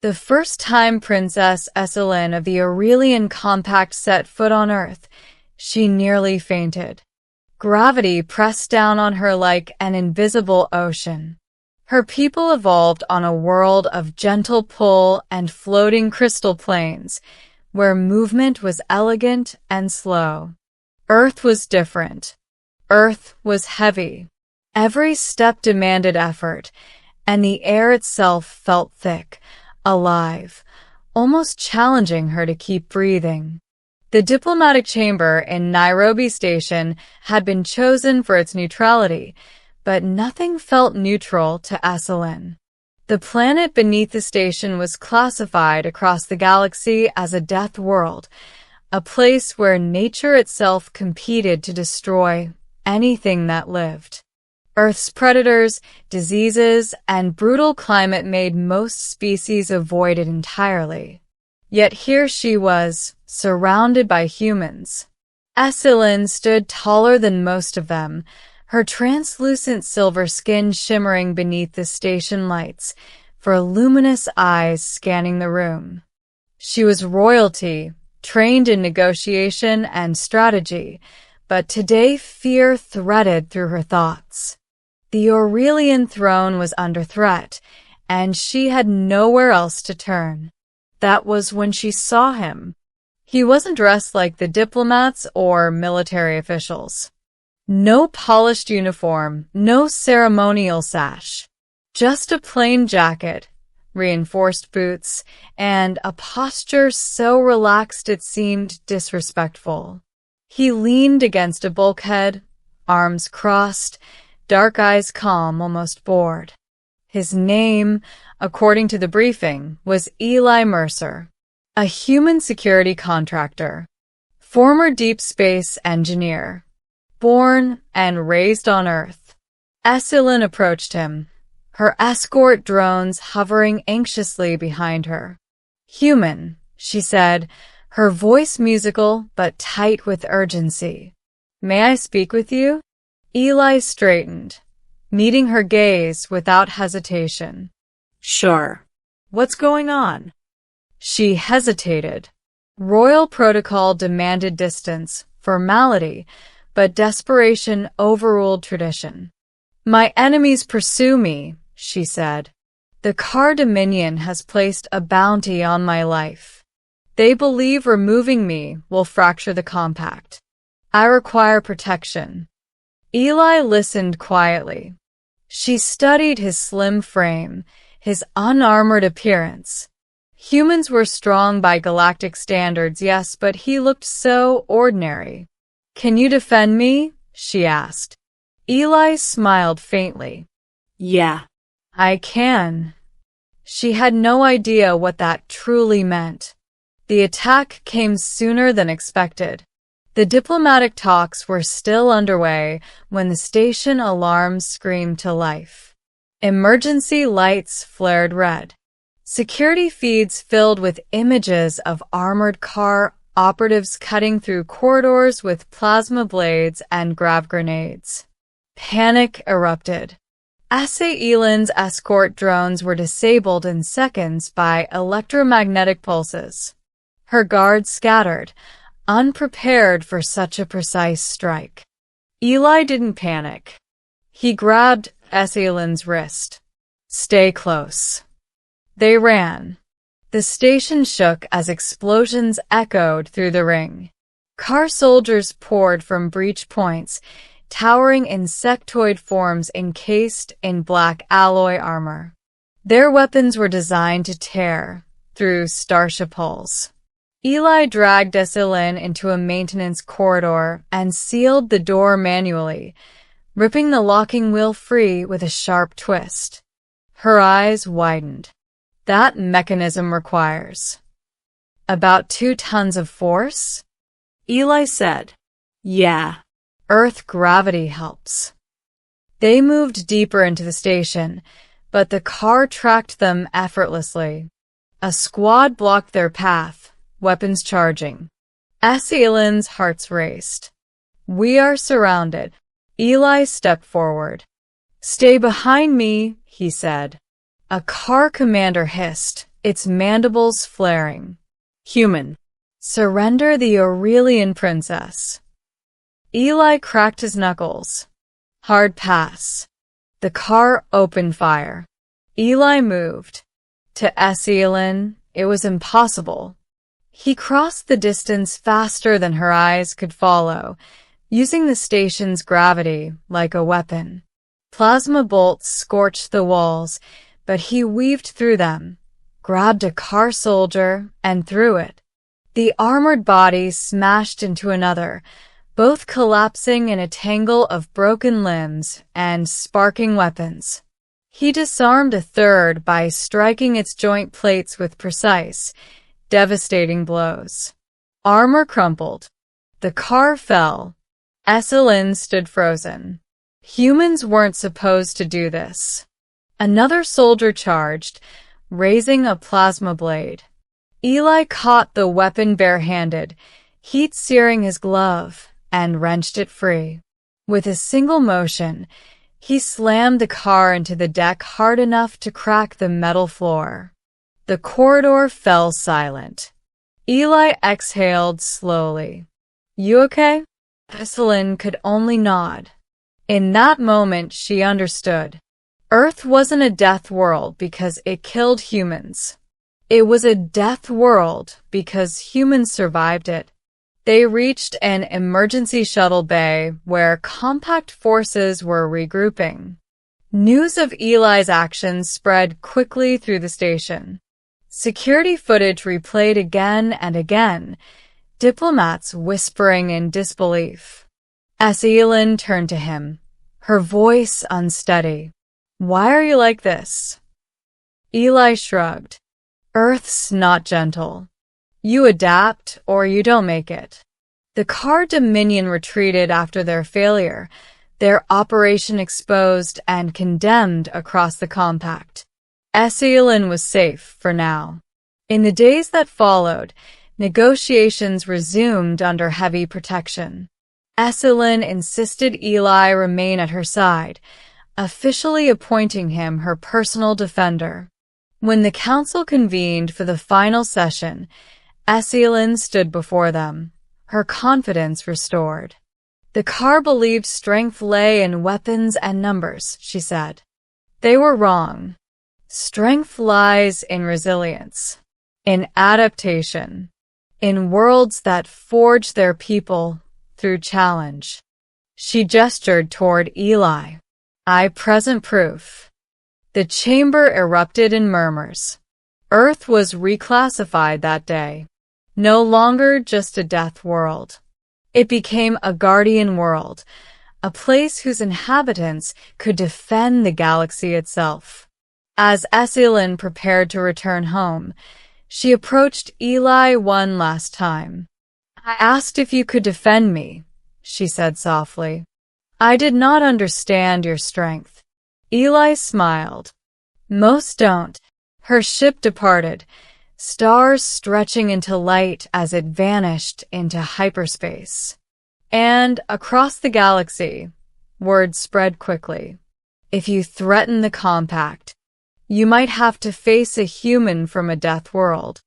The first time Princess Esselin of the Aurelian Compact set foot on Earth, she nearly fainted. Gravity pressed down on her like an invisible ocean. Her people evolved on a world of gentle pull and floating crystal plains, where movement was elegant and slow. Earth was different. Earth was heavy. Every step demanded effort, and the air itself felt thick, alive, almost challenging her to keep breathing. The diplomatic chamber in Nairobi Station had been chosen for its neutrality, but nothing felt neutral to Esselin. The planet beneath the station was classified across the galaxy as a death world, a place where nature itself competed to destroy anything that lived. Earth's predators, diseases, and brutal climate made most species avoid it entirely. Yet here she was, surrounded by humans. Esselin stood taller than most of them, her translucent silver skin shimmering beneath the station lights, her luminous eyes scanning the room. She was royalty, trained in negotiation and strategy, but today fear threaded through her thoughts. The Aurelian throne was under threat, and she had nowhere else to turn. That was when she saw him. He wasn't dressed like the diplomats or military officials. No polished uniform, no ceremonial sash. Just a plain jacket, reinforced boots, and a posture so relaxed it seemed disrespectful. He leaned against a bulkhead, arms crossed, dark eyes calm, almost bored. His name, according to the briefing, was Eli Mercer, a human security contractor, former deep space engineer, born and raised on Earth. Esselin approached him, her escort drones hovering anxiously behind her. "Human," she said, her voice musical but tight with urgency. "May I speak with you?" Eli straightened, meeting her gaze without hesitation. "Sure. What's going on?" She hesitated. Royal protocol demanded distance, formality, but desperation overruled tradition. "My enemies pursue me," she said. "The Car Dominion has placed a bounty on my life. They believe removing me will fracture the compact. I require protection." Eli listened quietly. She studied his slim frame, his unarmored appearance. Humans were strong by galactic standards, yes, but he looked so ordinary. "Can you defend me?" she asked. Eli smiled faintly. "Yeah, I can." She had no idea what that truly meant. The attack came sooner than expected. The diplomatic talks were still underway when the station alarms screamed to life. Emergency lights flared red. Security feeds filled with images of armored car operatives cutting through corridors with plasma blades and grav grenades. Panic erupted. Esselin's escort drones were disabled in seconds by electromagnetic pulses. Her guards scattered, unprepared for such a precise strike. Eli didn't panic. He grabbed Esselin's wrist. "Stay close." They ran. The station shook as explosions echoed through the ring. Car soldiers poured from breach points, towering insectoid forms encased in black alloy armor. Their weapons were designed to tear through starship hulls. Eli dragged Esselin into a maintenance corridor and sealed the door manually, ripping the locking wheel free with a sharp twist. Her eyes widened. "That mechanism requires about 2 tons of force?" Eli said. "Yeah. Earth gravity helps." They moved deeper into the station, but the car tracked them effortlessly. A squad blocked their path, weapons charging. Esselin's heart raced. "We are surrounded." Eli stepped forward. "Stay behind me," he said. A car commander hissed, its mandibles flaring. Human. Surrender the Aurelian princess. Eli cracked his knuckles. Hard pass. The car opened fire. Eli moved. To Esselin, it was impossible. He crossed the distance faster than her eyes could follow, using the station's gravity like a weapon. Plasma bolts scorched the walls, but he weaved through them, grabbed a car soldier, and threw it. The armored body smashed into another, both collapsing in a tangle of broken limbs and sparking weapons. He disarmed a third by striking its joint plates with precise, devastating blows. Armor crumpled. The car fell. Esselin stood frozen. Humans weren't supposed to do this. Another soldier charged, raising a plasma blade. Eli caught the weapon barehanded, heat searing his glove, and wrenched it free. With a single motion, he slammed the car into the deck hard enough to crack the metal floor. The corridor fell silent. Eli exhaled slowly. "You okay?" Esselin could only nod. In that moment, she understood. Earth wasn't a death world because it killed humans. It was a death world because humans survived it. They reached an emergency shuttle bay where compact forces were regrouping. News of Eli's actions spread quickly through the station. Security footage replayed again and again, diplomats whispering in disbelief. Esselin turned to him, her voice unsteady. "Why are you like this?" Eli shrugged. "Earth's not gentle. You adapt or you don't make it." The car Dominion retreated after their failure, their operation exposed and condemned across the compact. Esselin was safe for now. In the days that followed, negotiations resumed under heavy protection. Esselin insisted Eli remain at her side, officially appointing him her personal defender. When the council convened for the final session, Esselin stood before them, her confidence restored. "The car believed strength lay in weapons and numbers," she said. "They were wrong. Strength lies in resilience, in adaptation, in worlds that forge their people through challenge." She gestured toward Eli. "I present proof." The chamber erupted in murmurs. Earth was reclassified that day. No longer just a death world. It became a guardian world, a place whose inhabitants could defend the galaxy itself. As Esselin prepared to return home, she approached Eli one last time. "I asked if you could defend me," she said softly. "I did not understand your strength." Eli smiled. "Most don't." Her ship departed, stars stretching into light as it vanished into hyperspace. And across the galaxy, word spread quickly. If you threaten the compact, you might have to face a human from a death world.